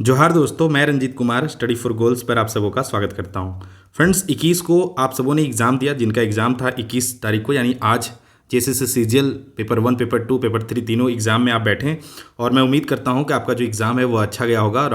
जोहार दोस्तों, मैं Ranjeet Kumar study for goals पर आप सबों का स्वागत करता हूं। फ्रेंड्स, 21 को आप सबों ने एग्ज़ाम दिया, जिनका एग्ज़ाम था 21 तारीख को, यानी आज। JSSC CGL paper 1, paper 2, paper 3 तीनों एग्ज़ाम में आप बैठें और मैं उम्मीद करता हूं कि आपका जो एग्ज़ाम है वो अच्छा गया होगा और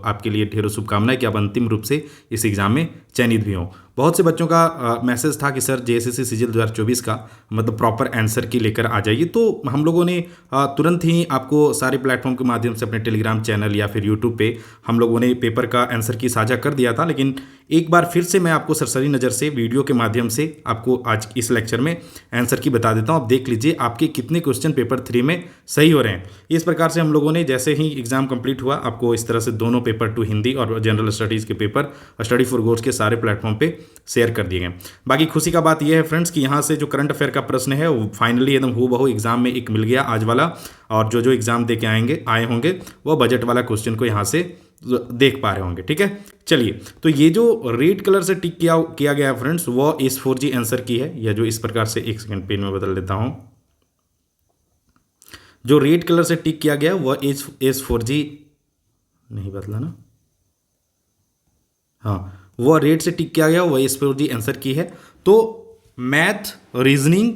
आपके लिए ढेरों शुभकामनाएं कि आप अंतिम रूप से इस एग्ज़ाम में चयनित भी हों। बहुत से बच्चों का मैसेज था कि सर जेएसएससी सीजीएल 2024 का मतलब प्रॉपर आंसर की लेकर आ जाइए, तो हम लोगों ने तुरंत ही आपको सारे प्लेटफॉर्म के माध्यम से अपने टेलीग्राम चैनल या फिर यूट्यूब पे हम लोगों ने पेपर का आंसर की साझा कर दिया था। लेकिन एक बार फिर से मैं आपको सरसरी नज़र से वीडियो के माध्यम से आपको आज इस लेक्चर में आंसर की बता देता हूँ। आप देख लीजिए आपके कितने क्वेश्चन पेपर 3 में सही हो रहे हैं। इस प्रकार से हम लोगों ने जैसे ही एग्जाम कंप्लीट हुआ आपको इस तरह से दोनों पेपर 2 हिंदी और जनरल स्टडीज़ के पेपर स्टडी फॉर गोल्स के सारे प्लेटफॉर्म पे शेयर कर दिए गए। बाकी खुशी का बात यह है फ्रेंड्स कि यहाँ से जो करंट अफेयर का प्रश्न है वो फाइनली एकदम हूबहू एग्जाम में एक मिल गया आज वाला, और जो एग्जाम दे के आए होंगे वो बजट वाला क्वेश्चन को यहाँ से देख पा रहे होंगे। ठीक है, चलिए, तो ये जो रेड कलर से टिक किया गया है फ्रेंड्स वो S4G आंसर की है, या जो इस प्रकार से एक सेकंड पेन में बदल देता हूं। जो रेड कलर से टिक किया गया वह S4G नहीं बदला ना, हाँ, वो रेड से टिक किया गया वह S4G आंसर की है। तो मैथ, रीजनिंग,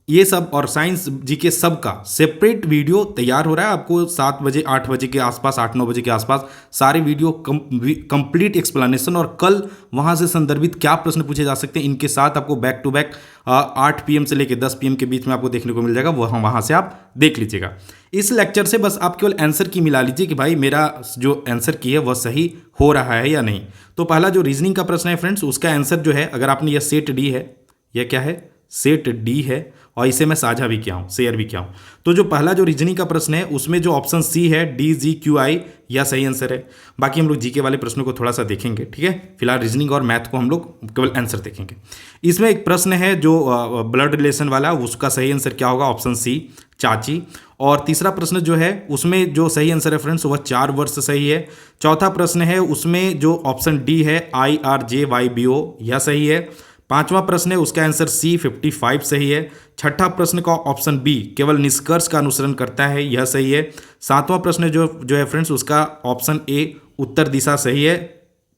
ये सब और साइंस जीके सब का सेपरेट वीडियो तैयार हो रहा है। आपको 7 बजे 8 बजे के आसपास 8-9 बजे के आसपास सारे वीडियो कंप्लीट एक्सप्लेनेशन और कल वहां से संदर्भित क्या प्रश्न पूछे जा सकते हैं इनके साथ आपको बैक टू बैक 8 PM से लेकर 10 PM के बीच में आपको देखने को मिल जाएगा। वहां से आप देख लीजिएगा। इस लेक्चर से बस आप केवल आंसर की मिला लीजिए कि भाई मेरा जो आंसर की है वह सही हो रहा है या नहीं। तो पहला जो रीजनिंग का प्रश्न है फ्रेंड्स, उसका आंसर जो है, अगर आपने यह सेट डी है, यह क्या है, सेट डी है, और इसे मैं साझा भी किया हूं, शेयर भी किया हूं। तो जो पहला जो रीजनिंग का प्रश्न है उसमें जो ऑप्शन सी है DGQI, यह सही आंसर है। बाकी हम लोग जीके वाले प्रश्नों को थोड़ा सा देखेंगे। ठीक है, फिलहाल रीजनिंग और मैथ को हम लोग केवल आंसर देखेंगे। इसमें एक प्रश्न है जो ब्लड रिलेशन वाला, उसका सही आंसर क्या होगा, ऑप्शन सी, चाची। और तीसरा प्रश्न जो है उसमें जो सही आंसर है फ्रेंड्स वह 4 वर्ष सही है। चौथा प्रश्न है उसमें जो ऑप्शन डी है IRJYBO, यह सही है। पांचवा प्रश्न है उसका आंसर C 55 सही है। छठा प्रश्न का ऑप्शन बी केवल निष्कर्ष का अनुसरण करता है, यह सही है। सातवां प्रश्न जो है फ्रेंड्स उसका ऑप्शन ए उत्तर दिशा सही है।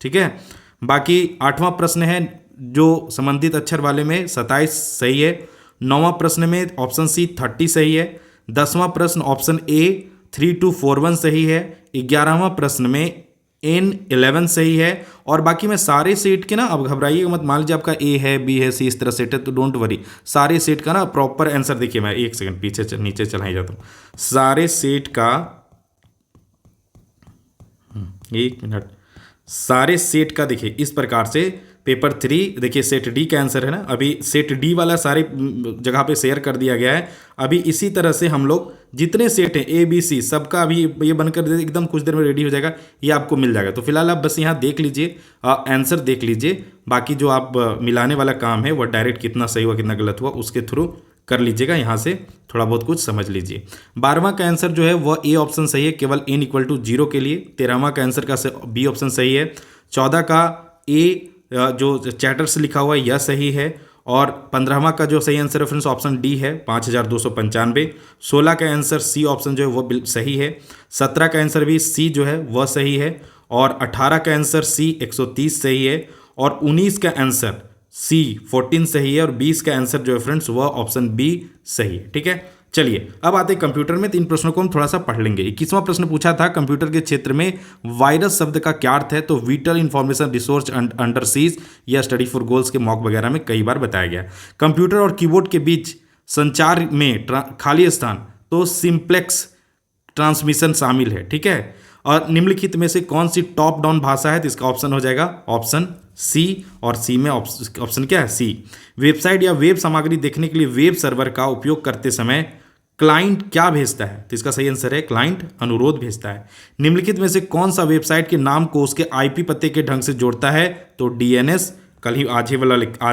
ठीक है, बाकी आठवां प्रश्न है जो संबंधित अक्षर वाले में 27 सही है। नौवां प्रश्न में ऑप्शन सी 30 सही है। 10वां प्रश्न ऑप्शन ए 3241 सही है। 11वां प्रश्न में N11 सही है। और बाकी मैं सारे सेट के ना, अब घबराइएगा मत, मान लीजिए आपका A है, B है, C इस तरह सेट है तो डोंट वरी, सारे सेट का ना प्रॉपर आंसर देखिए। मैं एक सेकंड पीछे नीचे चला ही जाता हूँ। सारे सेट का एक मिनट, सारे सेट का देखिए इस प्रकार से पेपर 3 देखिए सेट डी का आंसर है ना, अभी सेट डी वाला सारे जगह पे शेयर कर दिया गया है। अभी इसी तरह से हम लोग जितने सेट हैं ABC सबका अभी ये बनकर एकदम कुछ देर में रेडी हो जाएगा, ये आपको मिल जाएगा। तो फिलहाल आप बस यहाँ देख लीजिए, आंसर देख लीजिए, बाकी जो आप मिलाने वाला काम है वह डायरेक्ट कितना सही हुआ कितना गलत हुआ उसके थ्रू कर लीजिएगा। यहाँ से थोड़ा बहुत कुछ समझ लीजिए। 12वां का आंसर जो है वह ए ऑप्शन सही है, केवल N=0 के लिए। 13वां का आंसर का बी ऑप्शन सही है। 14 का ए जो चैटर से लिखा हुआ है यह सही है। और 15वां का जो सही आंसर रेफरेंस ऑप्शन डी है 5295। 16 का आंसर सी ऑप्शन जो है वह सही है। 17 का आंसर भी सी जो है वह सही है। और 18 का आंसर सी 130 सही है। और 19 का आंसर सी 14 सही है। और 20 का आंसर जो है फ्रेंड्स वह ऑप्शन बी सही है। ठीक है, चलिए अब आते हैं कंप्यूटर में। 3 प्रश्नों को हम थोड़ा सा पढ़ लेंगे। 21वां प्रश्न पूछा था कंप्यूटर के क्षेत्र में वायरस शब्द का क्या अर्थ है, तो whittle information resource under seize या स्टडी फॉर गोल्स के मॉक वगैरह में कई बार बताया गया। कंप्यूटर और कीबोर्ड के बीच संचार में खाली स्थान, तो सिंप्लेक्स ट्रांसमिशन शामिल है। ठीक है, और निम्नलिखित में से कौन सी टॉप डाउन भाषा है, तो इसका ऑप्शन हो जाएगा ऑप्शन सी। और सी में ऑप्शन क्या है, सी। वेबसाइट या वेब सामग्री देखने के लिए वेब सर्वर का उपयोग करते समय क्लाइंट क्या भेजता है, तो इसका सही आंसर है क्लाइंट अनुरोध भेजता है। निम्नलिखित में से कौन सा वेबसाइट के नाम को उसके IP पते के ढंग से जोड़ता है, तो DNS। कल ही आज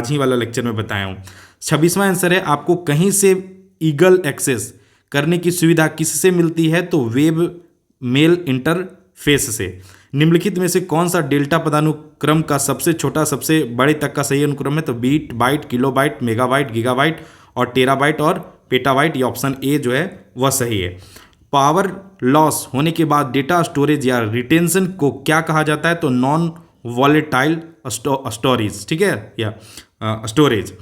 ही वाला लेक्चर में बताया हूँ। 26वां आंसर है आपको कहीं से ईगल एक्सेस करने की सुविधा किससे मिलती है, तो वेब मेल इंटरफेस से। निम्नलिखित में से कौन सा डेल्टा पदानुक्रम का सबसे छोटा सबसे बड़े तक का सही अनुक्रम है, तो bit, byte, kilobyte, megabyte, gigabyte और टेराबाइट और पेटाबाइट। ये ऑप्शन ए जो है वह सही है। पावर लॉस होने के बाद डेटा स्टोरेज या रिटेंशन को क्या कहा जाता है? तो नॉन वॉलेटाइल स्टोरेज, ठीक है, या स्टोरेज।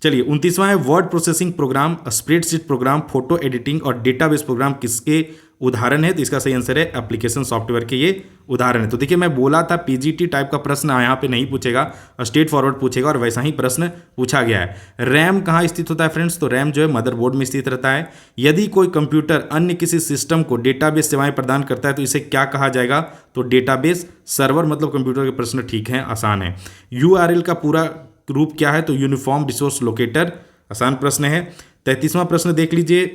चलिए 29वां है word processing program, spreadsheet programme, photo editing और डेटाबेस प्रोग्राम किसके उदाहरण है? तो इसका सही आंसर है एप्लीकेशन सॉफ्टवेयर के ये उदाहरण है। तो देखिए मैं बोला था पीजीटी टाइप का प्रश्न यहाँ पे नहीं पूछेगा, स्ट्रेट फॉरवर्ड पूछेगा और वैसा ही प्रश्न पूछा गया है। रैम कहाँ स्थित होता है फ्रेंड्स? तो रैम जो है मदरबोर्ड में स्थित रहता है। यदि कोई कंप्यूटर अन्य किसी सिस्टम को डेटाबेस सेवाएं प्रदान करता है तो इसे क्या कहा जाएगा? तो डेटाबेस सर्वर, मतलब कंप्यूटर के प्रश्न ठीक है, आसान है। यूआरएल का पूरा रूप क्या है? तो यूनिफॉर्म रिसोर्स लोकेटर, आसान प्रश्न है। 33वां प्रश्न देख लीजिए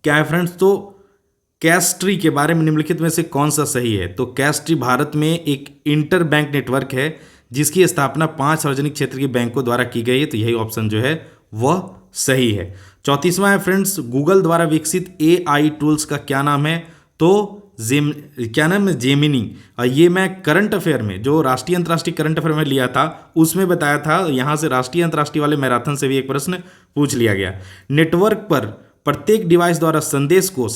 क्या है फ्रेंड्स? तो कैश ट्री के बारे में निम्नलिखित में से कौन सा सही है? तो कैश ट्री भारत में एक इंटर बैंक नेटवर्क है जिसकी स्थापना 5 सार्वजनिक क्षेत्र के बैंकों द्वारा की गई है। तो यही ऑप्शन जो है वह सही है। 34वां है फ्रेंड्स, गूगल द्वारा विकसित एआई टूल्स का क्या नाम है? तो क्या नाम है? जेमिनी। और ये मैं करंट अफेयर में, जो राष्ट्रीय अंतर्राष्ट्रीय करंट अफेयर में लिया था उसमें बताया था। यहाँ से राष्ट्रीय अंतर्राष्ट्रीय वाले मैराथन से भी एक प्रश्न पूछ लिया गया। नेटवर्क पर प्रत्येक डिवाइस द्वारा संदेश को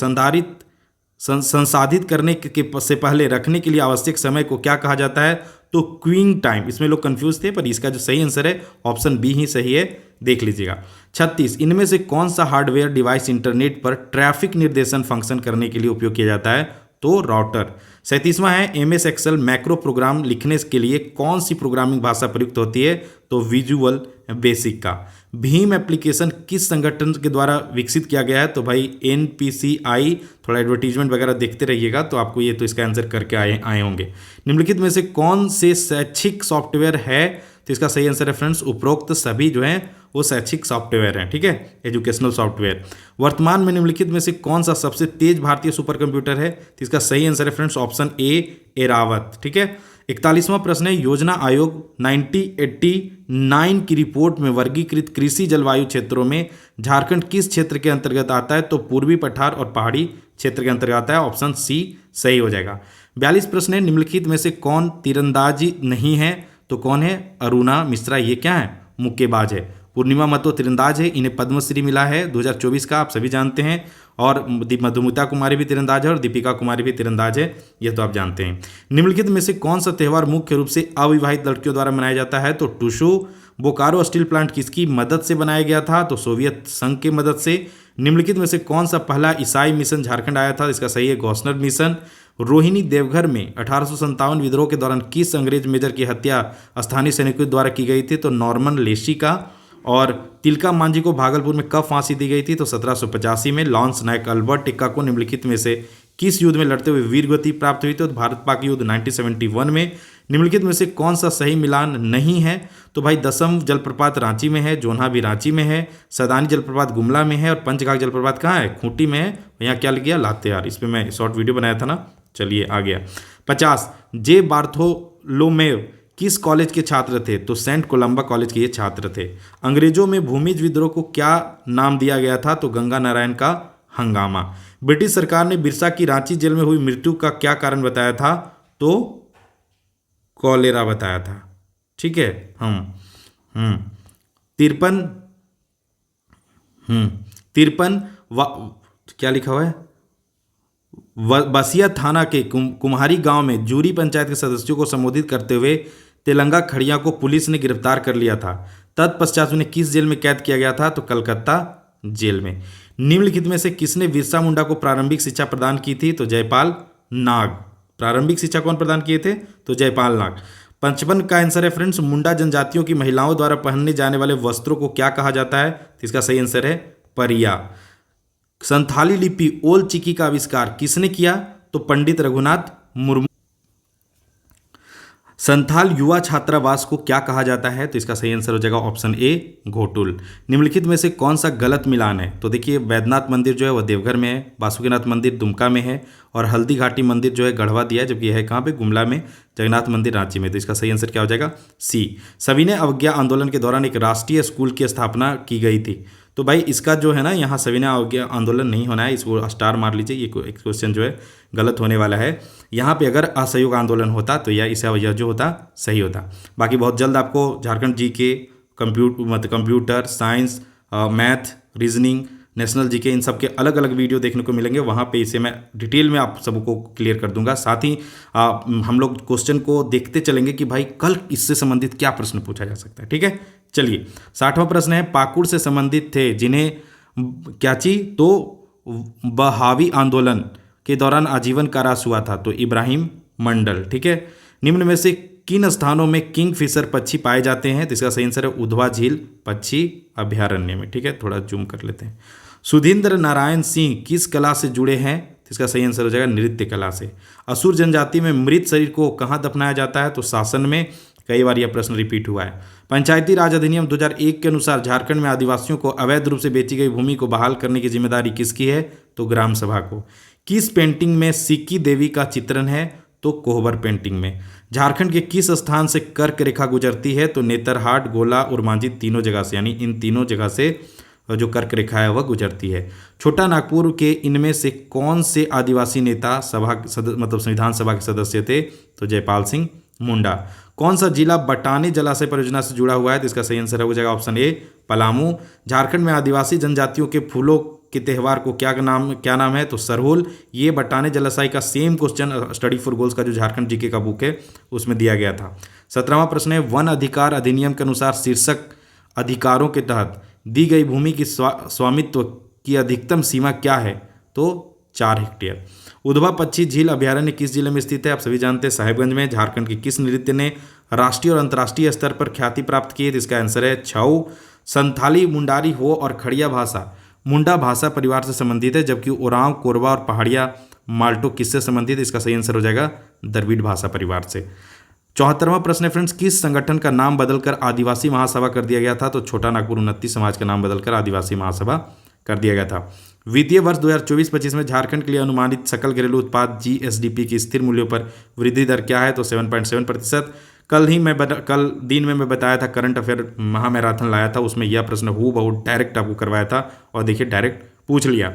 संसाधित करने से पहले रखने के लिए आवश्यक समय को क्या कहा जाता है? तो क्यूइंग टाइम। इसमें लोग कंफ्यूज थे, पर इसका जो सही आंसर है ऑप्शन बी ही सही है, देख लीजिएगा। 36, इनमें से कौन सा हार्डवेयर डिवाइस इंटरनेट पर ट्रैफिक निर्देशन फंक्शन करने के लिए उपयोग किया जाता है? तो राउटर। 37वां है एमएस एक्सेल मैक्रो प्रोग्राम लिखने के लिए कौन सी प्रोग्रामिंग भाषा प्रयुक्त होती है? तो विजुअल बेसिक का। भीम एप्लीकेशन किस संगठन के द्वारा विकसित किया गया है? तो भाई एनपीसीआई। थोड़ा एडवर्टीजमेंट वगैरह देखते रहिएगा तो आपको ये तो इसका आंसर करके आए होंगे। निम्नलिखित में से कौन से शैक्षिक सॉफ्टवेयर है? तो इसका सही आंसर है फ्रेंड्स उपरोक्त सभी जो हैं वो शैक्षिक सॉफ्टवेयर हैं, ठीक है, एजुकेशनल सॉफ्टवेयर। वर्तमान में निम्नलिखित में से कौन सा सबसे तेज भारतीय सुपर कंप्यूटर है? तो इसका सही आंसर है फ्रेंड्स ऑप्शन ए, एरावत, ठीक है। 41वां प्रश्न है योजना आयोग 1989 की रिपोर्ट में वर्गीकृत कृषि जलवायु क्षेत्रों में झारखंड किस क्षेत्र के अंतर्गत आता है? तो पूर्वी पठार और पहाड़ी क्षेत्र के अंतर्गत आता है, ऑप्शन सी सही हो जाएगा। 42 प्रश्न है निम्नलिखित में से कौन तीरंदाजी नहीं है? तो कौन है? अरुणा मिश्रा। ये क्या है? मुक्केबाज है। पूर्णिमा महतो तीरंदाज है, इन्हें पद्मश्री मिला है 2024 का, आप सभी जानते हैं। और मधुमिता कुमारी भी तीरंदाज है और दीपिका कुमारी भी तीरंदाज है, ये तो आप जानते हैं। निम्नलिखित में से कौन सा त्यौहार मुख्य रूप से अविवाहित लड़कियों द्वारा मनाया जाता है? तो टुशु। बोकारो स्टील प्लांट किसकी मदद से बनाया गया था? तो सोवियत संघ की मदद से। निम्नलिखित में से कौन सा पहला ईसाई मिशन झारखंड आया था? इसका सही है गौसनर मिशन। रोहिणी देवघर में 1857 विद्रोह के दौरान किस अंग्रेज मेजर की हत्या स्थानीय सैनिकों द्वारा की गई थी? तो नॉर्मन लेसी का। और तिलका मांझी को भागलपुर में कब फांसी दी गई थी? तो 1785 में। लॉन्स नायक अल्बर्ट टिक्का को निम्नलिखित में से किस युद्ध में लड़ते हुए वीर गति प्राप्त हुई थी? तो भारत पाक युद्ध 1971 में। निम्नलिखित में से कौन सा सही मिलान नहीं है? तो भाई दसम जलप्रपात रांची में है, जोन्हा भी रांची में है, सदानी जलप्रपात गुमला में है और पंचघाघ जलप्रपात कहाँ है? खूंटी में है। यहाँ क्या लग गया? लातेहार। इस पर मैं शॉर्ट वीडियो बनाया था ना, चलिए आ गया। 50, जे बार्थोलोमेव किस कॉलेज के छात्र थे? तो सेंट कोलंबा कॉलेज के ये छात्र थे। अंग्रेजों में भूमिज विद्रोह को क्या नाम दिया गया था? तो गंगा नारायण का हंगामा। ब्रिटिश सरकार ने बिरसा की रांची जेल में हुई मृत्यु का क्या कारण बताया था? तो कॉलेरा बताया था, ठीक है। 53 क्या लिखा हुआ है? बसिया थाना के कुम्हारी गांव में जूरी पंचायत के सदस्यों को संबोधित करते हुए तेलंगा खड़िया को पुलिस ने गिरफ्तार कर लिया था। तत्पश्चात उन्हें किस जेल में कैद किया गया था? तो कलकत्ता जेल में। निम्नलिखित में से किसने बिरसा मुंडा को प्रारंभिक शिक्षा प्रदान की थी? तो जयपाल नाग। प्रारंभिक शिक्षा कौन प्रदान किए थे? तो जयपाल नाग। 55 का आंसर है फ्रेंड्स मुंडा जनजातियों की महिलाओं द्वारा पहनने जाने वाले वस्त्रों को क्या कहा जाता है? तो इसका सही आंसर है परिया। संथाली लिपि ओल चिकी का आविष्कार किसने किया? तो पंडित रघुनाथ मुर्मू। संथाल युवा छात्रावास को क्या कहा जाता है? तो इसका सही आंसर हो जाएगा ऑप्शन ए, घोटुल। निम्नलिखित में से कौन सा गलत मिलान है? तो देखिए वैद्यनाथ मंदिर जो है वह देवघर में है, बासुकीनाथ मंदिर दुमका में है और हल्दी घाटी मंदिर जो है गढ़वा दिया है, जबकि है कहाँ पे? गुमला में। जगन्नाथ मंदिर रांची में। तो इसका सही आंसर क्या हो जाएगा? सी। सविनय अवज्ञा आंदोलन के दौरान एक राष्ट्रीय स्कूल की स्थापना की गई थी। तो भाई इसका जो है ना यहाँ सविनय अवज्ञा आंदोलन नहीं होना है, इसको स्टार मार लीजिए, ये क्वेश्चन जो है गलत होने वाला है। यहाँ पे अगर असहयोग आंदोलन होता तो यह जो होता सही होता। बाकी बहुत जल्द आपको Jharkhand G K computer science, math, reasoning, national GK, इन सब के अलग अलग वीडियो देखने को मिलेंगे, वहाँ पे इसे मैं डिटेल में आप सबको क्लियर कर दूंगा। साथ ही हम लोग क्वेश्चन को देखते चलेंगे कि भाई कल इससे संबंधित क्या प्रश्न पूछा जा सकता है। ठीक है, चलिए 60वां प्रश्न है, पाकुड़ से संबंधित थे जिन्हें क्या चीज तो बहावी आंदोलन के दौरान आजीवन कारावास हुआ था, तो इब्राहिम मंडल। ठीक है, निम्न में से किन स्थानों में किंगफिशर पक्षी पाए जाते हैं, तो इसका सही आंसर है उधवा झील पक्षी अभयारण्य में। ठीक है, थोड़ा जूम कर लेते हैं। सुधींद्र नारायण सिंह किस कला से जुड़े हैं, तो इसका सही आंसर हो जाएगा नृत्य कला से। असुर जनजाति में मृत शरीर को कहाँ दफनाया जाता है, तो शासन में। कई बार यह प्रश्न रिपीट हुआ है। पंचायती राज अधिनियम 2001 के अनुसार झारखंड में आदिवासियों को अवैध रूप से बेची गई भूमि को बहाल करने की जिम्मेदारी किसकी है, तो ग्राम सभा को। किस पेंटिंग में सिक्की देवी का चित्रण है, तो कोहबर पेंटिंग में। झारखंड के किस स्थान से कर्क रेखा गुजरती है, तो नेतरहाट, गोला और मांझी तीनों जगह से, यानी इन तीनों जगह से जो कर्क रेखा है वह गुजरती है। छोटा नागपुर के इनमें से कौन से आदिवासी नेता मतलब संविधान सभा के सदस्य थे, तो जयपाल सिंह मुंडा। कौन सा जिला बटानी जलाशय परियोजना से जुड़ा हुआ है, तो इसका सही आंसर हो जाएगा ऑप्शन ए पलामू। झारखंड में आदिवासी जनजातियों के फूलों के त्यौहार को क्या नाम है, तो सरहुल। ये बटाने जलाशय का same question study for goals का जो झारखंड जीके का बुक है उसमें दिया गया था। 17वां प्रश्न है, वन अधिकार अधिनियम के अनुसार शीर्षक अधिकारों के तहत दी गई भूमि की स्वामित्व की अधिकतम सीमा क्या है, तो 4 हेक्टेयर। उधवा पक्षी झील अभयारण्य किस जिले में स्थित है, आप सभी जानते हैं साहेबगंज में। झारखंड के किस नृत्य ने राष्ट्रीय और अंतर्राष्ट्रीय स्तर पर ख्याति प्राप्त की है, तो इसका आंसर है छऊ। संथाली, मुंडारी, हो और खड़िया भाषा मुंडा भाषा परिवार से संबंधित है, जबकि ओरांव, कोरबा और पहाड़िया माल्टो किससे संबंधित है, इसका सही आंसर हो जाएगा द्रविड़ भाषा परिवार से। 74वां प्रश्न है फ्रेंड्स, किस संगठन का नाम बदलकर आदिवासी महासभा कर दिया गया था, तो छोटा नागपुर उन्नति समाज का नाम बदलकर आदिवासी महासभा कर दिया गया था। वित्तीय वर्ष 2024-25 में झारखंड के लिए अनुमानित सकल घरेलू उत्पाद जीएसडीपी की स्थिर मूल्यों पर वृद्धि दर क्या है, तो 7.7%। कल दिन में मैं बताया था करंट अफेयर महामैराथन लाया था, उसमें यह प्रश्न हूबहू डायरेक्ट आपको करवाया था और देखिए डायरेक्ट पूछ लिया।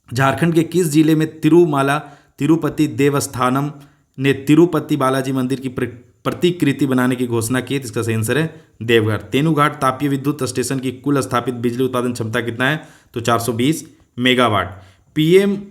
झारखंड के किस जिले में तिरुमाला तिरुपति देवस्थानम ने तिरुपति बालाजी मंदिर की प्रतिकृति बनाने की घोषणा की, इसका सही आंसर है देवघर। तेनुघाट तापीय विद्युत स्टेशन की कुल स्थापित बिजली उत्पादन क्षमता कितना है, तो 420 मेगावाट। PMABHIM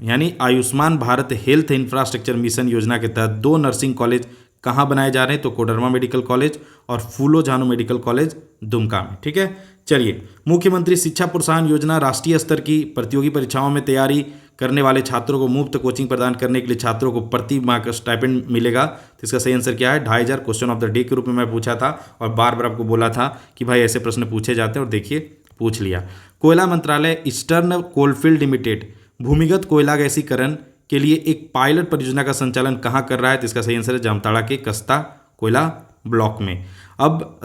यानी Ayushman Bharat health infrastructure mission योजना के तहत 2 नर्सिंग कॉलेज कहाँ बनाए जा रहे हैं, तो कोडरमा मेडिकल कॉलेज और फूलो झानो मेडिकल कॉलेज दुमका में। ठीक है, चलिए मुख्यमंत्री शिक्षा प्रोत्साहन योजना राष्ट्रीय स्तर की प्रतियोगी परीक्षाओं में तैयारी करने वाले छात्रों को मुफ्त कोचिंग प्रदान करने के लिए छात्रों को प्रति माह का स्टाइपेंड मिलेगा, तो इसका सही आंसर क्या है 2500। क्वेश्चन ऑफ द डे के रूप में मैं पूछा था और बार बार आपको बोला था कि भाई ऐसे प्रश्न पूछे जाते हैं और देखिए पूछ लिया। कोयला मंत्रालय ईस्टर्न कोलफील्ड लिमिटेड भूमिगत कोयला गैसीकरण के लिए एक पायलट परियोजना का संचालन कहाँ कर रहा है, तो इसका सही आंसर है जामताड़ा के कस्ता कोयला ब्लॉक में। अब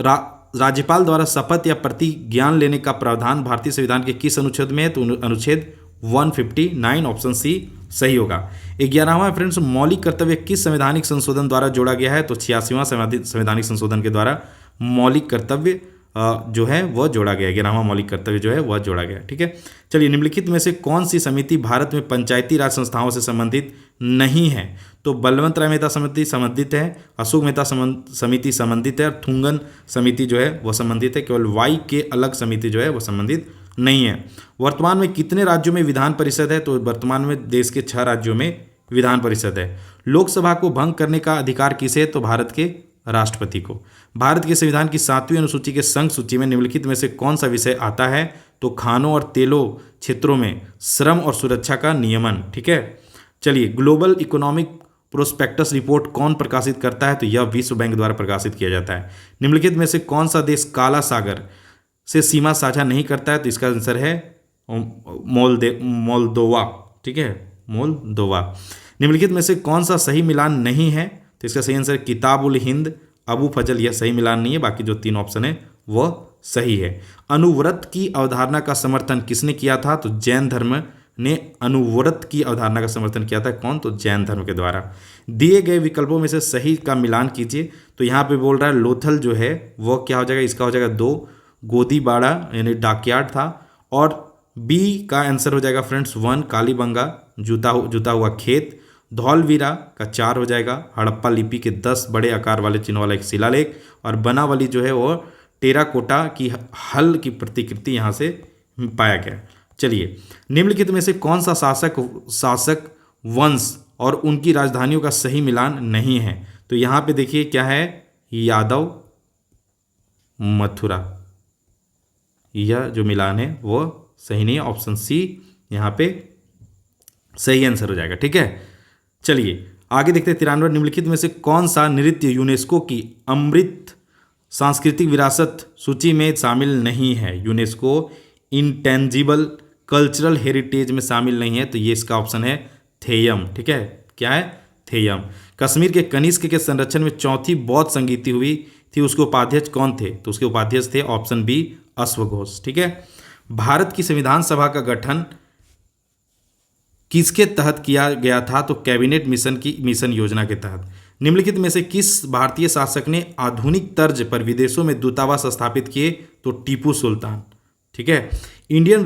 राज्यपाल द्वारा शपथ या प्रतिज्ञान लेने का प्रावधान भारतीय संविधान के किस अनुच्छेद में है, तो अनुच्छेद 159, ऑप्शन सी सही होगा। 11वां फ्रेंड्स, मौलिक कर्तव्य किस संवैधानिक संशोधन द्वारा जोड़ा गया है, तो 86वां संवैधानिक संशोधन के द्वारा मौलिक कर्तव्य जो है वह जोड़ा गया। 11वां मौलिक कर्तव्य जो है वह जोड़ा गया। ठीक है, चलिए निम्नलिखित में से कौन सी समिति भारत में पंचायती राज संस्थाओं से संबंधित नहीं है, तो बलवंत राय मेहता समिति संबंधित है, अशोक मेहता समिति संबंधित है और थुंगन समिति जो है वह संबंधित है। केवल वाई के अलग समिति जो है वह संबंधित नहीं है। वर्तमान में कितने राज्यों में विधान परिषद है, तो वर्तमान में देश के 6 राज्यों में विधान परिषद है। लोकसभा को भंग करने का अधिकार किसे है, तो भारत के राष्ट्रपति को। भारत के संविधान की 7वीं अनुसूची के संघ सूची में निम्नलिखित में से कौन सा विषय आता है, तो खानों और तेलों क्षेत्रों में श्रम और सुरक्षा का नियमन। ठीक है, चलिए ग्लोबल इकोनॉमिक प्रोस्पेक्टस रिपोर्ट कौन प्रकाशित करता है, तो यह विश्व बैंक द्वारा प्रकाशित किया जाता है। निम्नलिखित में से कौन सा देश काला सागर से सीमा साझा नहीं करता है, तो इसका आंसर है मोल्दोवा। ठीक है, मोल्दोवा। निम्नलिखित में से कौन सा सही मिलान नहीं है, तो इसका सही आंसर किताबुल हिंद अबू फजल, यह सही मिलान नहीं है, बाकी जो 3 ऑप्शन है वह सही है। अनुव्रत की अवधारणा का समर्थन किसने किया था, तो जैन धर्म ने अनुव्रत की अवधारणा का समर्थन किया था। कौन, तो जैन धर्म के द्वारा। दिए गए विकल्पों में से सही का मिलान कीजिए, तो यहाँ पे बोल रहा है लोथल जो है वह क्या हो जाएगा, इसका हो जाएगा 2, गोदीबाड़ा यानी डाकयार्ड था, और बी का आंसर हो जाएगा फ्रेंड्स 1, कालीबंगा जुता हुआ खेत। धौलवीरा का 4 हो जाएगा, हड़प्पा लिपि के 10 बड़े आकार वाले चिन्ह वाला एक शिलालेख, और बनावली जो है वो टेराकोटा की हल की प्रतिकृति यहाँ से पाया गया। चलिए, निम्नलिखित में से कौन सा शासक वंश और उनकी राजधानियों का सही मिलान नहीं है? तो यहाँ पे देखिए क्या है, यादव मथुरा, यह जो मिलान है वो सही नहीं है। ऑप्शन सी यहाँ पे सही आंसर हो जाएगा। ठीक है, चलिए आगे देखते हैं। 93 निम्नलिखित में से कौन सा नृत्य यूनेस्को की अमृत सांस्कृतिक विरासत सूची में शामिल नहीं है? यूनेस्को इंटेंजिबल कल्चरल हेरिटेज में शामिल नहीं है, तो ये इसका ऑप्शन है थेयम। ठीक है, क्या है? थेयम। कश्मीर के कनिष्क के संरक्षण में चौथी बौद्ध संगीति हुई थी, उसके उपाध्यक्ष कौन थे? तो उसके उपाध्यक्ष थे ऑप्शन बी अश्वघोष। ठीक है, भारत की संविधान सभा का गठन किसके तहत किया गया था? तो कैबिनेट मिशन योजना के तहत। निम्नलिखित में से किस भारतीय शासक ने आधुनिक तर्ज पर विदेशों में दूतावास स्थापित किए? तो टीपू सुल्तान। ठीक है, इंडियन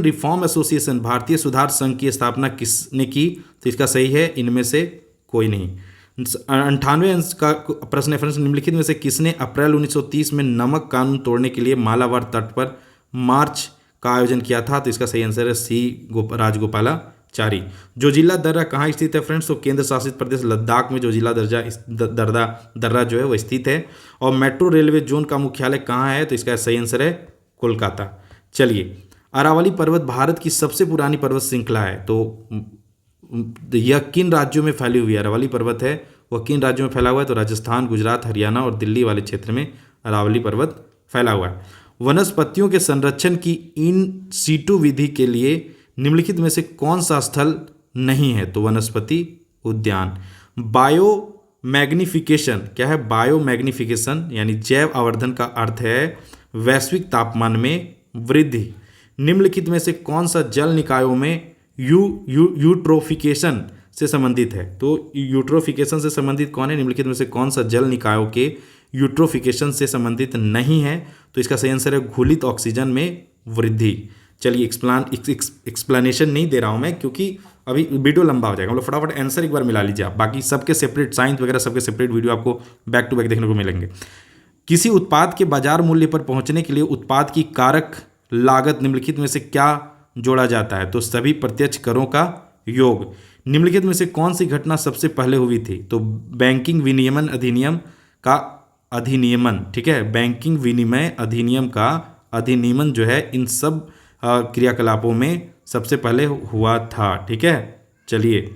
रिफॉर्म एसोसिएशन भारतीय सुधार संघ की स्थापना किसने की? तो इसका सही है इनमें से कोई नहीं। 98 अंश का प्रश्न है फ्रेंड्स, निम्नलिखित में से किसने अप्रैल 1930 में नमक कानून तोड़ने के लिए मालाबार तट पर मार्च का आयोजन किया था? तो इसका सही आंसर है सी राजगोपालाचारी। जोजिला दर्रा कहाँ स्थित है फ्रेंड्स? तो केंद्र शासित प्रदेश लद्दाख में जोजिला दर्रा जो है वो स्थित है। और मेट्रो रेलवे जोन का मुख्यालय कहाँ है? तो इसका सही आंसर है कोलकाता। चलिए, अरावली पर्वत भारत की सबसे पुरानी पर्वत श्रृंखला है, तो यह किन राज्यों में फैली हुई है? अरावली पर्वत है वह किन राज्यों में फैला हुआ है? तो राजस्थान, गुजरात, हरियाणा और दिल्ली वाले क्षेत्र में अरावली पर्वत फैला हुआ है। वनस्पतियों के संरक्षण की इन सीटू विधि के लिए निम्नलिखित में से कौन सा स्थल नहीं है? तो वनस्पति उद्यान। बायो मैग्निफिकेशन क्या है? बायो मैग्निफिकेशन यानी जैव आवर्धन का अर्थ है वैश्विक तापमान में वृद्धि। निम्नलिखित में से कौन सा जल निकायों में यूट्रोफिकेशन से संबंधित है? तो यूट्रोफिकेशन से संबंधित कौन है? निम्नलिखित में से कौन सा जल निकायों के यूट्रोफिकेशन से संबंधित नहीं है? तो इसका सही आंसर है घुलित ऑक्सीजन में वृद्धि। चलिए, एक्सप्लेनेशन नहीं दे रहा हूं मैं क्योंकि अभी वीडियो लंबा हो जाएगा, मतलब फटाफट आंसर एक बार मिला लीजिए आप। बाकी सबके सेपरेट साइंस वगैरह सबके सेपरेट वीडियो आपको बैक टू बैक देखने को मिलेंगे। किसी उत्पाद के बाजार मूल्य पर पहुंचने के लिए उत्पाद की कारक लागत निम्नलिखित में से क्या जोड़ा जाता है? तो सभी प्रत्यक्ष करों का योग। निम्नलिखित में से कौन सी घटना सबसे पहले हुई थी? तो बैंकिंग विनियमन अधिनियम का अधिनियमन। ठीक है, बैंकिंग विनिमय अधिनियम का अधिनियमन जो है इन सब क्रियाकलापों में सबसे पहले हुआ था। ठीक है, चलिए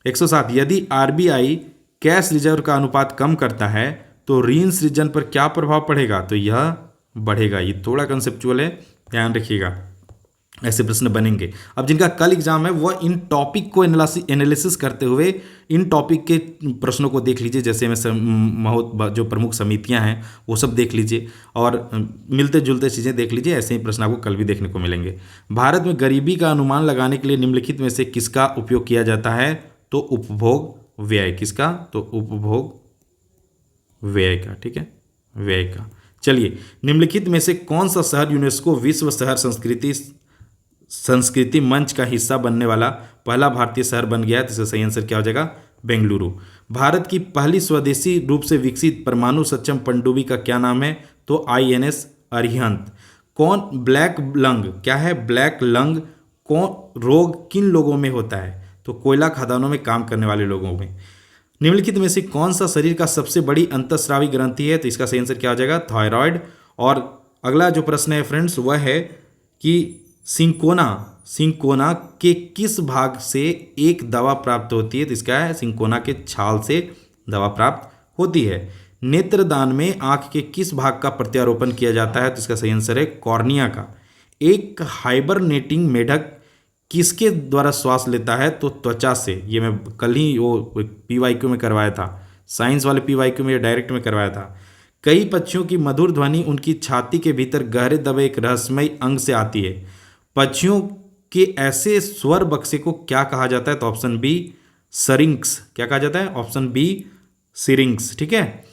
107, यदि आरबीआई कैश रिजर्व का अनुपात कम करता है तो ऋण सृजन पर क्या प्रभाव पड़ेगा? तो यह बढ़ेगा। ये थोड़ा कंसेप्चुअल है, ध्यान रखिएगा, ऐसे प्रश्न बनेंगे। अब जिनका कल एग्जाम है वह इन टॉपिक को एनालिसिस करते हुए इन टॉपिक के प्रश्नों को देख लीजिए, जैसे में जो प्रमुख समितियां हैं वो सब देख लीजिए और मिलते जुलते चीज़ें देख लीजिए। ऐसे ही प्रश्न आपको कल भी देखने को मिलेंगे। भारत में गरीबी का अनुमान लगाने के लिए निम्नलिखित में से किसका उपयोग किया जाता है? तो उपभोग व्यय। किसका? तो उपभोग व्यय का। ठीक है, व्यय का। चलिए, निम्नलिखित में से कौन सा शहर यूनेस्को विश्व शहर संस्कृति मंच का हिस्सा बनने वाला पहला भारतीय शहर बन गया है? तो इसका सही आंसर क्या हो जाएगा? बेंगलुरु। भारत की पहली स्वदेशी रूप से विकसित परमाणु सक्षम पनडुब्बी का क्या नाम है? तो INS अरिहंत। कौन ब्लैक लंग क्या है? ब्लैक लंग कौन रोग किन लोगों में होता है? तो कोयला खदानों में काम करने वाले लोगों में। निम्नलिखित में से कौन सा शरीर का सबसे बड़ी अंतःस्रावी ग्रंथि है? तो इसका सही आंसर क्या हो जाएगा? थायराइड। और अगला जो प्रश्न है फ्रेंड्स वह है कि सिंकोना के किस भाग से एक दवा प्राप्त होती है? तो इसका है सिंकोना के छाल से दवा प्राप्त होती है। नेत्रदान में आंख के किस भाग का प्रत्यारोपण किया जाता है? तो इसका सही आंसर है कॉर्निया का। एक हाइबरनेटिंग मेढक किसके द्वारा श्वास लेता है? तो त्वचा से। ये मैं कल ही वो PYQ में करवाया था, साइंस वाले PYQ में डायरेक्ट में करवाया था। कई पक्षियों की मधुर ध्वनि उनकी छाती के भीतर गहरे दबे एक रहस्यमय अंग से आती है। पक्षियों के ऐसे स्वर बक्से को क्या कहा जाता है? तो ऑप्शन बी सरिंक्स। क्या कहा जाता है? Option B syrinx. ठीक है,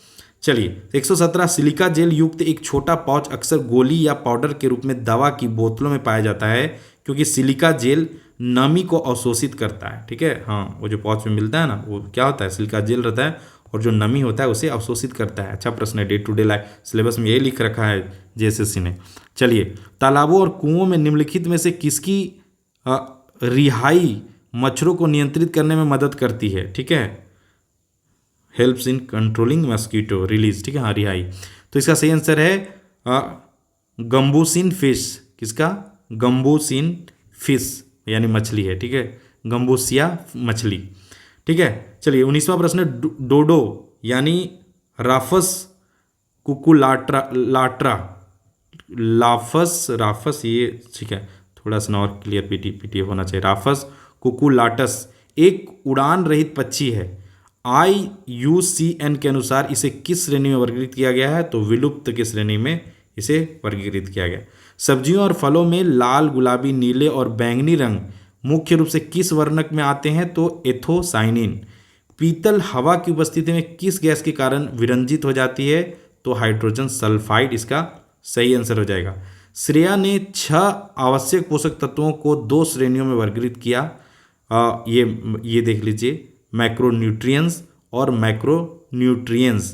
चलिए 117, सिलिका जेल युक्त एक छोटा पाउच अक्सर गोली या पाउडर के रूप में दवा की बोतलों में पाया जाता है। क्योंकि सिलिका जेल नमी को अवशोषित करता है। ठीक है, हाँ, वो जो पाउच में मिलता है ना, वो क्या होता है, सिलिका जेल रहता है और जो नमी होता है उसे अवशोषित करता है। अच्छा प्रश्न है, day to day life syllabus में यही लिख रखा है जेएसएससी ने। चलिए, तालाबों और कुओं में निम्नलिखित में से किसकी रिहाई मच्छरों को नियंत्रित करने में मदद करती है? ठीक है, helps in controlling mosquito release. ठीक है, हाँ, रिहाई। तो इसका सही आंसर है गंबूसिन फिश। किसका? गंबूसिन फिश यानी मछली है। ठीक है, गंबूसिया मछली। ठीक है, चलिए 19वां प्रश्न, डोडो यानी राफस कुकुलाट्रा लाट्रा राफस ये ठीक है, थोड़ा सा और क्लियर पीटीएफ होना चाहिए। राफस कुकुलाटस एक उड़ान रहित पक्षी है। IUCN के अनुसार इसे किस श्रेणी में वर्गीकृत किया गया है? तो विलुप्त की श्रेणी में इसे वर्गीकृत किया गया। सब्जियों और फलों में लाल, गुलाबी, नीले और बैंगनी रंग मुख्य रूप से किस वर्णक में आते हैं? तो एथोसाइनिन। पीतल हवा की उपस्थिति में किस गैस के कारण विरंजित हो जाती है? तो हाइड्रोजन सल्फाइड इसका सही आंसर हो जाएगा। श्रेया ने 6 आवश्यक पोषक तत्वों को 2 श्रेणियों में वर्गीकृत किया। ये देख लीजिए, मैक्रोन्यूट्रिएंट्स और मैक्रोन्यूट्रिएंट्स।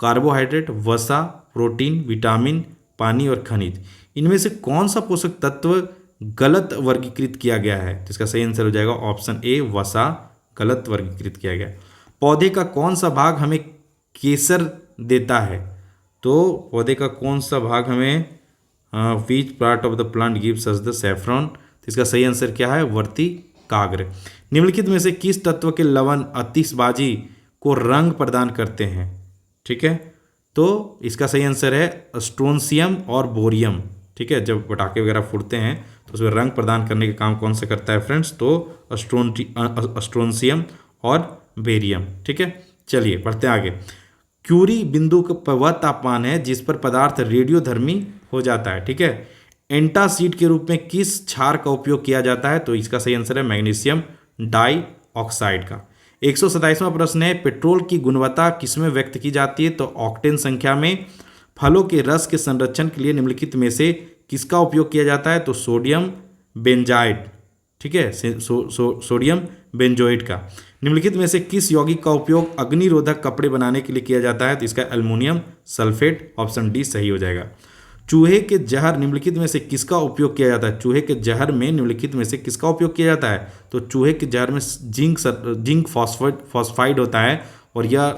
कार्बोहाइड्रेट, वसा, प्रोटीन, विटामिन, पानी और खनिज। इनमें से कौन सा पोषक तत्व गलत वर्गीकृत किया गया है? तो इसका सही आंसर हो जाएगा ऑप्शन ए, वसा गलत वर्गीकृत किया गया। पौधे का कौन सा भाग हमें केसर देता है? तो पौधे का कौन सा भाग हमें which part of the plant gives us the saffron? तो इसका सही आंसर क्या है? वर्तिकाग्र। निम्नलिखित में से किस तत्व के लवण आतिशबाजी को रंग प्रदान करते हैं? ठीक है, तो इसका सही आंसर है स्ट्रोंशियम और बोरियम। ठीक है, जब पटाखे वगैरह फूटते हैं तो उसमें रंग प्रदान करने का काम कौन सा करता है फ्रेंड्स? तो स्ट्रोंशियम और बेरियम। ठीक है, चलिए पढ़ते हैं आगे। क्यूरी बिंदु पर वह तापमान है जिस पर पदार्थ रेडियोधर्मी हो जाता है। ठीक है, एंटासीड के रूप में किस क्षार का उपयोग किया जाता है? तो इसका सही आंसर है मैग्नीशियम डाइऑक्साइड का। 127वां प्रश्न है, पेट्रोल की गुणवत्ता किसमें व्यक्त की जाती है? तो ऑक्टेन संख्या में। फलों के रस के संरक्षण के लिए निम्नलिखित में से किसका उपयोग किया जाता है? तो सोडियम बेंजाइड। ठीक है, सोडियम बेंजोइड का। निम्नलिखित में से किस यौगिक का उपयोग अग्निरोधक कपड़े बनाने के लिए किया जाता है? तो इसका एल्युमिनियम सल्फेट, ऑप्शन डी सही हो जाएगा। चूहे के जहर निम्नलिखित में से किसका उपयोग किया जाता है? चूहे के जहर में निम्नलिखित में से किसका उपयोग किया जाता है? तो चूहे के जहर में जिंक फॉस्फाइड होता है। और यह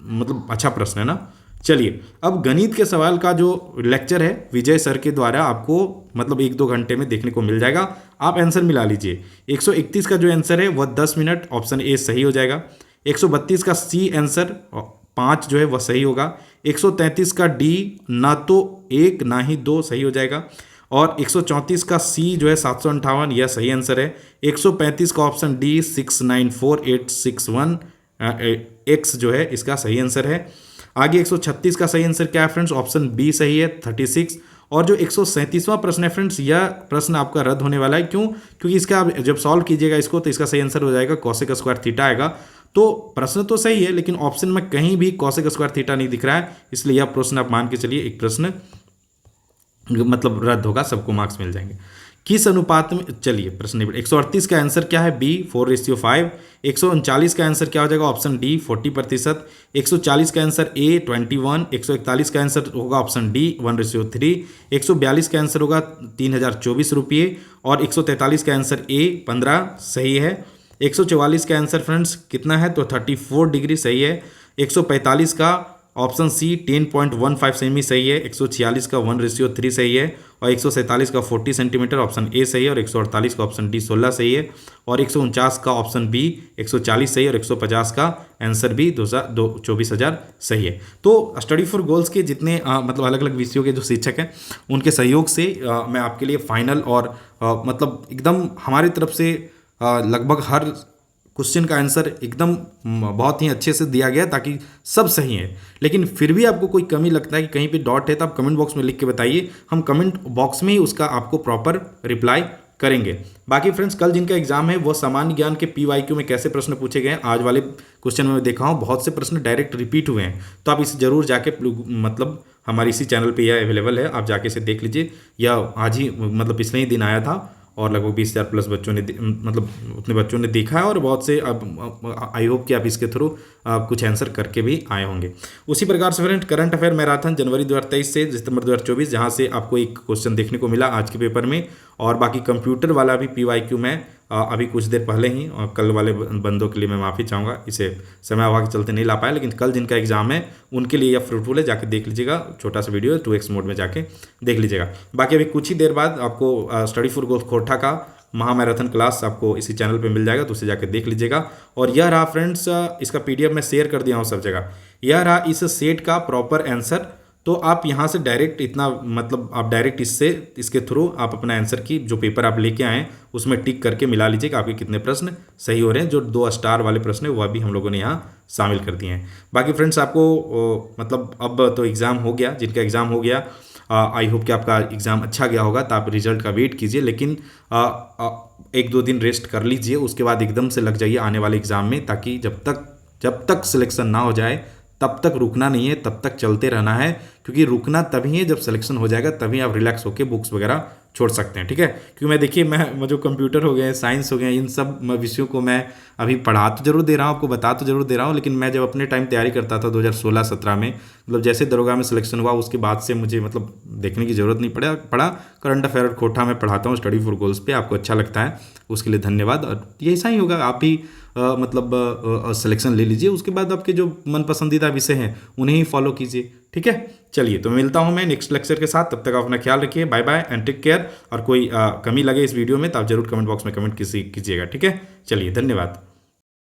मतलब अच्छा प्रश्न है ना। चलिए, अब गणित के सवाल का जो लेक्चर है विजय सर के द्वारा आपको मतलब 1-2 घंटे में देखने को मिल जाएगा। आप आंसर मिला लीजिए। 131 का जो आंसर है वह 10 मिनट, ऑप्शन ए सही हो जाएगा। 132 का सी आंसर 5 जो है वह सही होगा। 133 का डी ना तो 1 ना ही 2 सही हो जाएगा। और 134 का सी जो है 758 यह सही आंसर है। 135 का ऑप्शन डी 694,861 एक्स जो है इसका सही आंसर है। आगे 136 का सही आंसर क्या है फ्रेंड्स? ऑप्शन बी सही है 36। और जो 137वां प्रश्न है फ्रेंड्स, यह प्रश्न आपका रद्द होने वाला है। क्यों? क्योंकि इसका आप जब सॉल्व कीजिएगा इसको तो इसका सही आंसर हो जाएगा कॉसेक स्क्वायर थीटा आएगा। तो प्रश्न तो सही है लेकिन ऑप्शन में कहीं भी कॉसेक स्क्वायर थीटा नहीं दिख रहा है, इसलिए यह प्रश्न आप मान के चलिए एक प्रश्न मतलब रद्द होगा, सबको मार्क्स मिल जाएंगे। किस अनुपात में, चलिए प्रश्न 138 का आंसर क्या है? बी 4:5। 139 का आंसर क्या हो जाएगा? Option D 40%। 140 का आंसर ए 21। 141 का आंसर होगा ऑप्शन डी 1:3। 142 का आंसर होगा 3024 रुपये। और 143 का आंसर ए 15 सही है। 144 का आंसर फ्रेंड्स कितना है? तो 34 डिग्री सही है। 145 का ऑप्शन सी 10.15 सेमी सही है। 146 का 1:3 सही है। और 147 का 40 सेंटीमीटर ऑप्शन ए सही है। और 148 का ऑप्शन डी 16 सही है। और 149 का ऑप्शन बी 140 सही है। और 150 का आंसर बी 24,000 सही है। तो स्टडी फॉर गोल्स के जितने मतलब अलग अलग विषयों के जो शिक्षक हैं उनके सहयोग से मैं आपके लिए फाइनल और मतलब एकदम हमारी तरफ से लगभग हर क्वेश्चन का आंसर एकदम बहुत ही अच्छे से दिया गया ताकि सब सही है। लेकिन फिर भी आपको कोई कमी लगता है कि कहीं पे डॉट है तो आप कमेंट बॉक्स में लिख के बताइए, हम कमेंट बॉक्स में ही उसका आपको प्रॉपर रिप्लाई करेंगे। बाकी फ्रेंड्स कल जिनका एग्जाम है वो सामान्य ज्ञान के PYQ में कैसे प्रश्न पूछे गए हैं, आज वाले क्वेश्चन में मैं देखा हूँ बहुत से प्रश्न डायरेक्ट रिपीट हुए हैं। तो आप इसे जरूर जाके मतलब हमारे इसी चैनल पर यह अवेलेबल है, आप जाके इसे देख लीजिए। यह आज ही मतलब पिछले ही दिन आया था और लगभग 20,000 प्लस बच्चों ने मतलब उतने बच्चों ने देखा है और बहुत से अब आई होप कि आप इसके थ्रू कुछ आंसर करके भी आए होंगे। उसी प्रकार से फ्रेंड करंट अफेयर मैराथन जनवरी 2023 से दिसंबर 2024, जहाँ से आपको एक क्वेश्चन देखने को मिला आज के पेपर में, और बाकी कंप्यूटर वाला भी PYQ में अभी कुछ देर पहले ही, और कल वाले बंदों के लिए मैं माफ़ी चाहूँगा, इसे समय अभाव के चलते नहीं ला पाया, लेकिन कल जिनका एग्जाम है उनके लिए यह फ्रूटफुल है, जाके देख लीजिएगा, छोटा सा वीडियो 2x मोड में जाके देख लीजिएगा। बाकी अभी कुछ ही देर बाद आपको स्टडी फॉर गोल्स खोरठा का महामैराथन क्लास आपको इसी चैनल पे मिल जाएगा, तो उसे जाके देख लीजिएगा। और यह रहा फ्रेंड्स, इसका PDF मैं शेयर कर दिया हूँ सब जगह। यह रहा इस सेट का प्रॉपर आंसर, तो आप यहाँ से डायरेक्ट इतना मतलब आप डायरेक्ट इसके थ्रू आप अपना आंसर की जो पेपर आप लेके आए उसमें टिक करके मिला लीजिए कि आपके कितने प्रश्न सही हो रहे हैं। जो 2 स्टार वाले प्रश्न है वह भी हम लोगों ने यहाँ शामिल कर दिए हैं। बाकी फ्रेंड्स आपको मतलब अब तो एग्ज़ाम हो गया, जिनका एग्ज़ाम हो गया आई होप कि आपका एग्ज़ाम अच्छा गया होगा, तो आप रिजल्ट का वेट कीजिए, लेकिन 1-2 दिन रेस्ट कर लीजिए, उसके बाद एकदम से लग जाइए आने वाले एग्ज़ाम में, ताकि जब तक सिलेक्शन ना हो जाए तब तक रुकना नहीं है, तब तक चलते रहना है, क्योंकि रुकना तभी है जब सिलेक्शन हो जाएगा, तभी आप रिलैक्स होकर बुक्स वगैरह छोड़ सकते हैं। ठीक है, क्योंकि मैं देखिए मैं जो कंप्यूटर हो गए, साइंस हो गए, इन सब विषयों को मैं अभी पढ़ा तो जरूर दे रहा हूँ, आपको बता तो जरूर दे रहा हूँ, लेकिन मैं जब अपने टाइम तैयारी करता था 2016-17 में, मतलब जैसे दरोगा में सिलेक्शन हुआ उसके बाद से मुझे मतलब देखने की ज़रूरत नहीं पड़ा। करंट अफेयर खोरठा में पढ़ाता हूँ स्टडी फॉर गोल्स पे, आपको अच्छा लगता है उसके लिए धन्यवाद। और ये ऐसा ही होगा, आप भी मतलब सिलेक्शन ले लीजिए, उसके बाद आपके जो मन पसंदीदा विषय हैं उन्हें ही फॉलो कीजिए। ठीक है, चलिए तो मिलता हूं मैं नेक्स्ट लेक्चर के साथ, तब तक आप अपना ख्याल रखिए, bye bye and take care. और कोई कमी लगे इस वीडियो में तो आप जरूर कमेंट बॉक्स में कमेंट कीजिएगा। ठीक है, चलिए धन्यवाद।